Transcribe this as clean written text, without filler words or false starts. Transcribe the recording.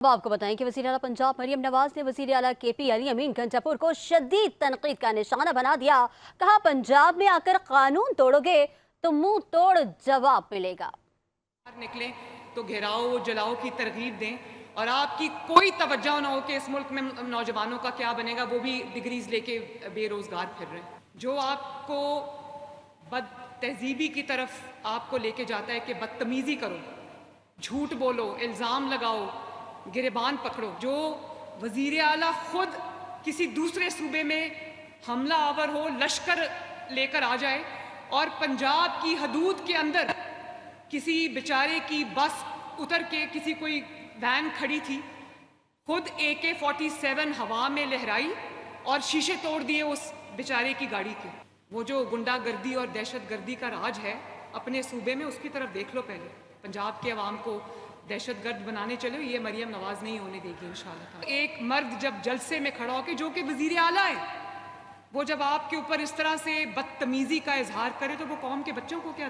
अब आपको बताएं कि वज़ीर आला पंजाब मरियम नवाज ने वज़ीर आला केपी अली अमीन घंटापुर को शदीद तनकीद का निशाना बना दिया। कहा, पंजाब में आकर कानून तोड़ोगे तो मुंह तोड़ जवाब मिलेगा। निकले तो घेराओ जलाओ की तरगीब दें और आपकी कोई तवज्जो ना हो कि इस मुल्क में नौजवानों का क्या बनेगा, वो भी डिग्रीज लेके बेरोजगार फिर रहे हैं। जो आपको बद तहजीबी की तरफ आपको लेके जाता है कि बदतमीजी करो, झूठ बोलो, इल्ज़ाम लगाओ, गिरबान पकड़ो। जो वज़ीर आला खुद किसी दूसरे सूबे में हमला आवर हो, लश्कर लेकर आ जाए और पंजाब की हदूद के अंदर किसी बेचारे की बस उतर के, किसी कोई वैन खड़ी थी, खुद AK-47 हवा में लहराई और शीशे तोड़ दिए उस बेचारे की गाड़ी के। वो जो गुंडागर्दी और दहशतगर्दी का राज है अपने सूबे में, उसकी तरफ देख लो पहले। पंजाब के अवाम को दहशतगर्द बनाने चलो, ये मरियम नवाज नहीं होने देगी इंशाअल्लाह। एक मर्द जब जलसे में खड़ा होकर, जो कि वज़ीर आला है, वो जब आपके ऊपर इस तरह से बदतमीजी का इजहार करे तो वो कौम के बच्चों को क्या